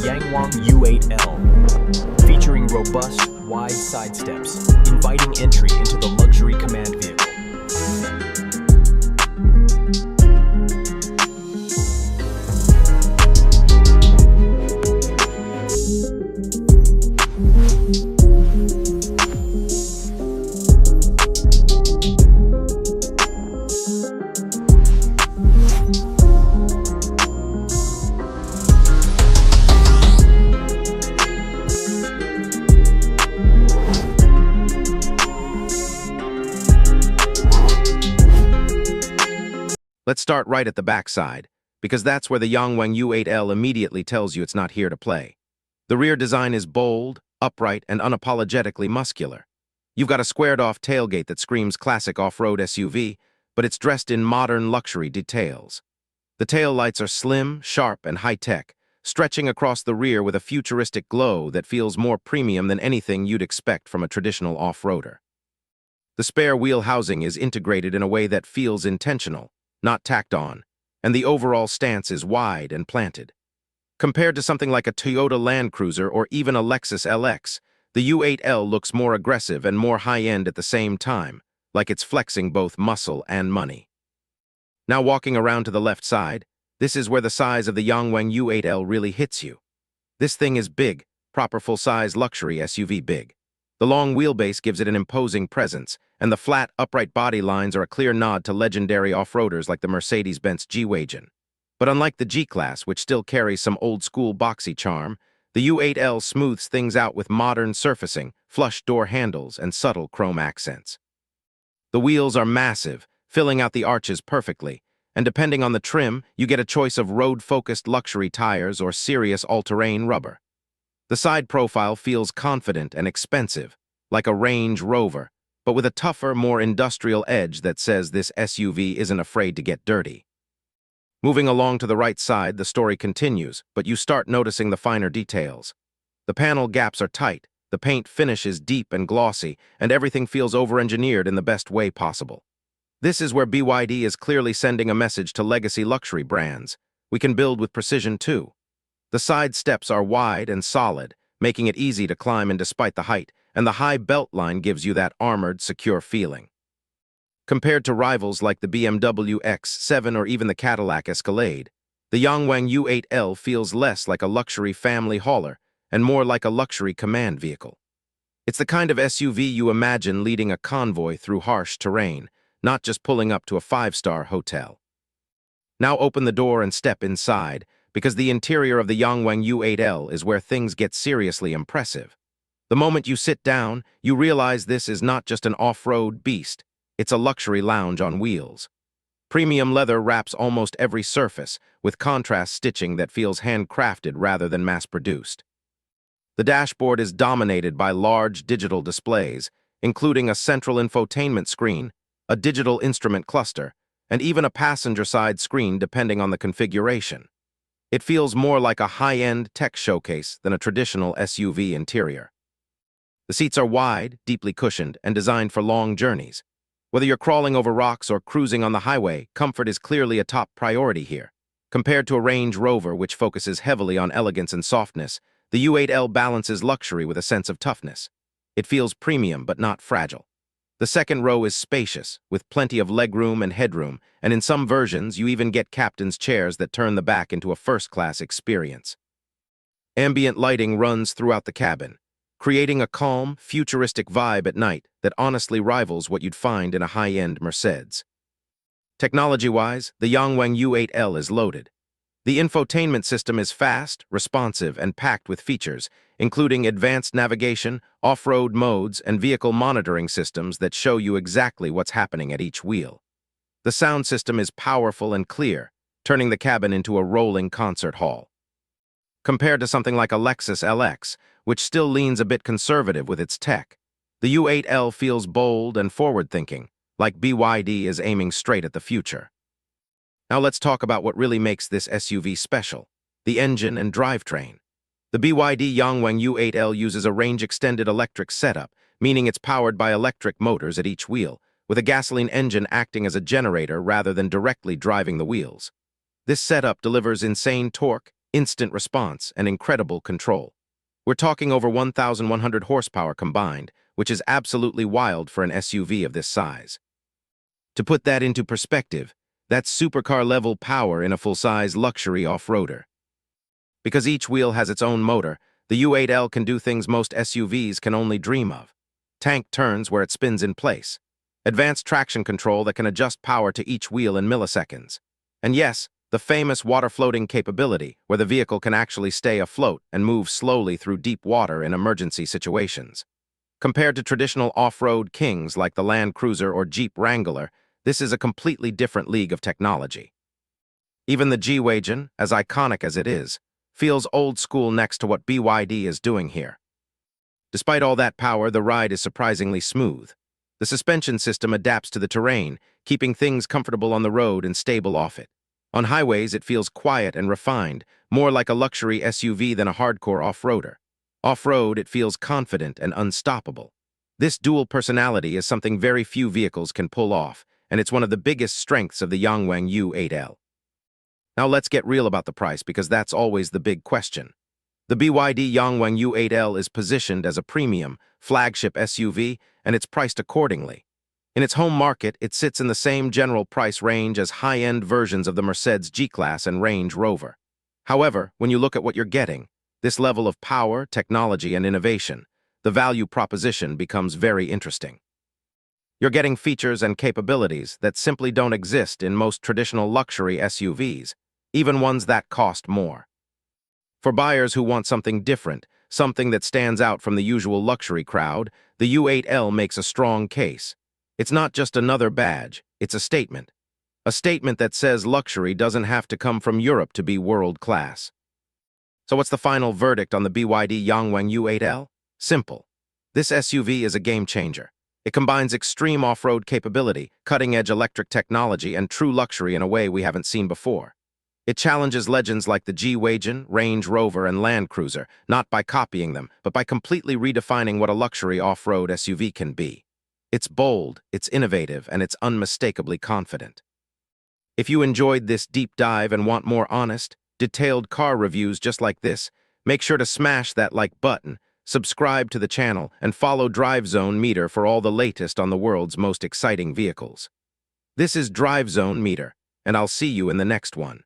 Yangwang U8 L, featuring robust, wide side steps, inviting entry into the luxury command vehicle. Let's start right at the backside, because that's where the Yangwang U8 L immediately tells you it's not here to play. The rear design is bold, upright, and unapologetically muscular. You've got a squared-off tailgate that screams classic off-road SUV, but it's dressed in modern luxury details. The taillights are slim, sharp, and high-tech, stretching across the rear with a futuristic glow that feels more premium than anything you'd expect from a traditional off-roader. The spare wheel housing is integrated in a way that feels intentional, not tacked on, and the overall stance is wide and planted. Compared to something like a Toyota Land Cruiser or even a Lexus LX, the U8L looks more aggressive and more high-end at the same time, like it's flexing both muscle and money. Now walking around to the left side, this is where the size of the Yangwang U8L really hits you. This thing is big, proper full-size luxury SUV big. The long wheelbase gives it an imposing presence, and the flat, upright body lines are a clear nod to legendary off-roaders like the Mercedes-Benz G-Wagen. But unlike the G-Class, which still carries some old-school boxy charm, the U8L smooths things out with modern surfacing, flush door handles, and subtle chrome accents. The wheels are massive, filling out the arches perfectly, and depending on the trim, you get a choice of road-focused luxury tires or serious all-terrain rubber. The side profile feels confident and expensive, like a Range Rover, but with a tougher, more industrial edge that says this SUV isn't afraid to get dirty. Moving along to the right side, the story continues, but you start noticing the finer details. The panel gaps are tight, the paint finish is deep and glossy, and everything feels over-engineered in the best way possible. This is where BYD is clearly sending a message to legacy luxury brands. We can build with precision too. The side steps are wide and solid, making it easy to climb in despite the height, and the high belt line gives you that armored, secure feeling. Compared to rivals like the BMW X7 or even the Cadillac Escalade, the Yangwang U8 L feels less like a luxury family hauler and more like a luxury command vehicle. It's the kind of SUV you imagine leading a convoy through harsh terrain, not just pulling up to a five-star hotel. Now open the door and step inside, because the interior of the Yangwang U8 L is where things get seriously impressive. The moment you sit down, you realize this is not just an off-road beast, it's a luxury lounge on wheels. Premium leather wraps almost every surface, with contrast stitching that feels handcrafted rather than mass-produced. The dashboard is dominated by large digital displays, including a central infotainment screen, a digital instrument cluster, and even a passenger-side screen depending on the configuration. It feels more like a high-end tech showcase than a traditional SUV interior. The seats are wide, deeply cushioned, and designed for long journeys. Whether you're crawling over rocks or cruising on the highway, comfort is clearly a top priority here. Compared to a Range Rover, which focuses heavily on elegance and softness, the U8L balances luxury with a sense of toughness. It feels premium but not fragile. The second row is spacious, with plenty of legroom and headroom, and in some versions you even get captain's chairs that turn the back into a first-class experience. Ambient lighting runs throughout the cabin, creating a calm, futuristic vibe at night that honestly rivals what you'd find in a high-end Mercedes. Technology-wise, the Yangwang U8 L is loaded. The infotainment system is fast, responsive, and packed with features, including advanced navigation, off-road modes, and vehicle monitoring systems that show you exactly what's happening at each wheel. The sound system is powerful and clear, turning the cabin into a rolling concert hall. Compared to something like a Lexus LX, which still leans a bit conservative with its tech, the U8L feels bold and forward-thinking, like BYD is aiming straight at the future. Now let's talk about what really makes this SUV special: the engine and drivetrain. The BYD Yangwang U8 L uses a range-extended electric setup, meaning it's powered by electric motors at each wheel, with a gasoline engine acting as a generator rather than directly driving the wheels. This setup delivers insane torque, instant response, and incredible control. We're talking over 1,100 horsepower combined, which is absolutely wild for an SUV of this size. To put that into perspective, that's supercar-level power in a full-size luxury off-roader. Because each wheel has its own motor, the U8L can do things most SUVs can only dream of. Tank turns where it spins in place. Advanced traction control that can adjust power to each wheel in milliseconds. And yes, the famous water-floating capability, where the vehicle can actually stay afloat and move slowly through deep water in emergency situations. Compared to traditional off-road kings like the Land Cruiser or Jeep Wrangler, this is a completely different league of technology. Even the G-Wagen, as iconic as it is, feels old school next to what BYD is doing here. Despite all that power, the ride is surprisingly smooth. The suspension system adapts to the terrain, keeping things comfortable on the road and stable off it. On highways, it feels quiet and refined, more like a luxury SUV than a hardcore off-roader. Off-road, it feels confident and unstoppable. This dual personality is something very few vehicles can pull off, and it's one of the biggest strengths of the Yangwang U8L. Now let's get real about the price, because that's always the big question. The BYD Yangwang U8L is positioned as a premium, flagship SUV, and it's priced accordingly. In its home market, it sits in the same general price range as high-end versions of the Mercedes G-Class and Range Rover. However, when you look at what you're getting, this level of power, technology, and innovation, the value proposition becomes very interesting. You're getting features and capabilities that simply don't exist in most traditional luxury SUVs, even ones that cost more. For buyers who want something different, something that stands out from the usual luxury crowd, the U8L makes a strong case. It's not just another badge, it's a statement. A statement that says luxury doesn't have to come from Europe to be world-class. So what's the final verdict on the BYD Yangwang U8L? Simple. This SUV is a game-changer. It combines extreme off-road capability, cutting-edge electric technology, and true luxury in a way we haven't seen before. It challenges legends like the G-Wagen, Range Rover, and Land Cruiser, not by copying them, but by completely redefining what a luxury off-road SUV can be. It's bold, it's innovative, and it's unmistakably confident. If you enjoyed this deep dive and want more honest, detailed car reviews just like this, make sure to smash that like button, subscribe to the channel, and follow DriveZone Meter for all the latest on the world's most exciting vehicles. This is DriveZone Meter, and I'll see you in the next one.